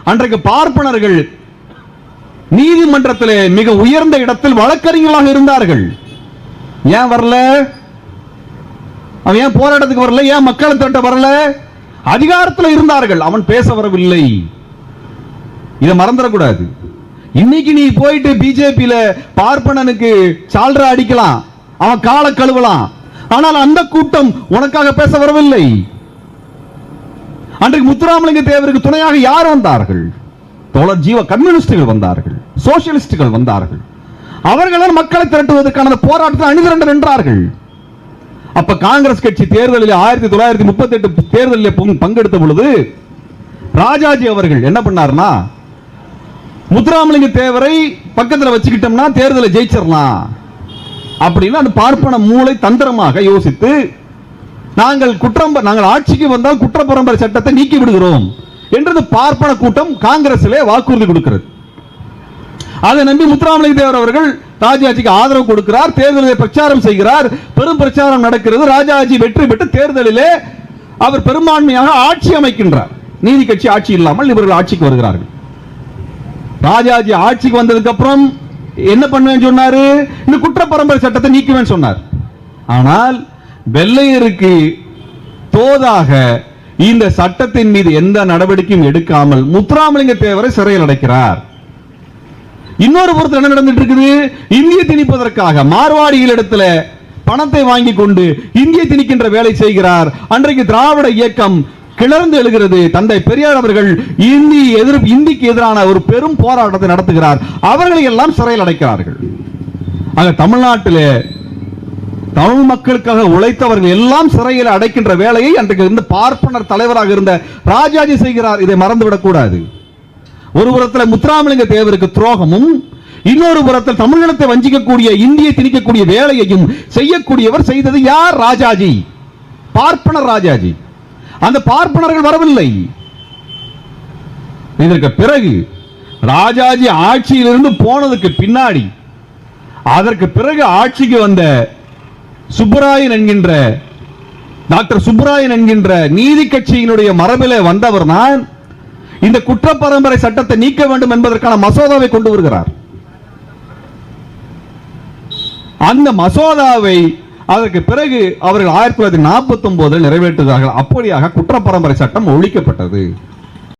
அன்றைக்கு பார்ப்பனர்கள் நீதிமன்றத்திலே மிக உயர்ந்த இடத்தில் வழக்கறிஞர்களாக இருந்தார்கள். ஏன் வரல? அவன் ஏன் போராட்டத்துக்கு வரல? ஏன் மக்களை திரட்ட வரல? அதிகாரத்தில் இருந்தார்கள், அவன் பேச வரவில்லை. இதை மறந்துடக்கூடாது. இன்னைக்கு நீ போயிட்டு பிஜேபியில பார்ப்பனனுக்கு சால்ரா அடிக்கலாம், அவன் காலை கழுவலாம், ஆனால் அந்த கூட்டம் உனக்காக பேச வரவில்லை. அன்றைக்கு முத்துராமலிங்க தேவருக்கு துணையாக யார் வந்தார்கள்? தோழர் ஜீவ கம்யூனிஸ்டுகள் வந்தார்கள், சோசியலிஸ்டுகள் வந்தார்கள். அவர்கள் மக்களை திரட்டுவதற்கான போராட்டத்தில் அணிதிரண்டு நின்றார்கள். அப்ப காங்கிரஸ் கட்சி தேர்தலில் 1938 தேர்தலில் பங்கெடுத்த பொழுது ராஜாஜி அவர்கள் என்ன பண்ணார்னா, முத்துராமலிங்க தேவரை பக்கத்தில் வச்சுக்கிட்டோம்னா தேர்தலை ஜெயிச்சிடலாம் அப்படின்னு அந்த பார்ப்பன மூளை தந்திரமாக யோசித்து, நாங்கள் ஆட்சிக்கு வந்தால் குற்ற பரம்பரை சட்டத்தை நீக்கி விடுகிறோம் என்று பார்ப்பன கூட்டம் காங்கிரஸிலே வாக்குறுதி கொடுக்கிறது. அதை நம்பி முத்துராமலிங்க தேவர் அவர்கள் ராஜாஜிக்கு ஆதரவு கொடுக்கிறார், தேர்தலில் பிரச்சாரம் செய்கிறார், பெரும் பிரச்சாரம் நடக்கிறது. ராஜாஜி வெற்றி பெற்று தேர்தலிலே அவர் பெரும்பான்மையாக ஆட்சி அமைக்கின்றார். நீதி கட்சி ஆட்சி இல்லாமல் இவர்கள் ஆட்சிக்கு வருகிறார்கள். ராஜாஜி ஆட்சிக்கு வந்ததுக்கு அப்புறம் என்ன பண்ணுவேன்னு சொன்னாரு? இந்த குற்ற பரம்பரை சட்டத்தை நீக்குவேன்னு சொன்னார். ஆனால் வெள்ளையருக்கு தோதாக இந்த சட்டத்தின் மீது எந்த நடவடிக்கையும் எடுக்காமல் முத்துராமலிங்க தேவரை சிறையில் அடைக்கிறார். இன்னொரு பொறுத்து என்ன நடந்துட்டு இருக்குது? இந்திய திணிப்பதற்காக மார்வாடிகள் இடத்துல பணத்தை வாங்கி கொண்டு இந்திய திணிக்கின்ற வேலை செய்கிறார். அன்றைக்கு திராவிட இயக்கம் கிளர்ந்து எழுகிறது. தந்தை பெரியார் அவர்கள் இந்திக்கு எதிரான ஒரு பெரும் போராட்டத்தை நடத்துகிறார். அவர்களை எல்லாம் சிறையில் அடைக்கிறார்கள். ஆக தமிழ்நாட்டிலே தமிழ் மக்களுக்காக உழைத்தவர்கள் எல்லாம் சிறையில் அடைக்கின்ற வேலையை அன்றைக்கு இருந்த பார்ப்பனர் தலைவராக இருந்த ராஜாஜி செய்கிறார். இதை மறந்துவிடக் கூடாது. ஒரு புறத்தில் முத்துராமலிங்க தேவருக்கு துரோகமும், இன்னொரு புறத்தில் தமிழகத்தை வஞ்சிக்கக்கூடிய இந்தியை திணிக்கக்கூடிய வேலையையும் செய்யக்கூடியவர் செய்தது யார்? ராஜாஜி, பார்ப்பனர் ராஜாஜி. அந்த பார்ப்பனர்கள் வரவில்லை. இதற்கு பிறகு ராஜாஜி ஆட்சியிலிருந்து போனதுக்கு பின்னாடி, அதற்கு பிறகு ஆட்சிக்கு வந்த சுப்பராயன் என்கின்ற டாக்டர் சுப்பராயன் என்கின்ற நீதி கட்சியினுடைய மரபிலே வந்தவர் தான் இந்த குற்ற பரம்பரை சட்டத்தை நீக்க வேண்டும் என்பதற்கான மசோதாவை கொண்டு வருகிறார். அந்த மசோதாவை அதற்கு பிறகு அவர்கள் 1949 நிறைவேற்றுகிறார்கள். அப்படியாக குற்ற பரம்பரை சட்டம் ஒழிக்கப்பட்டது.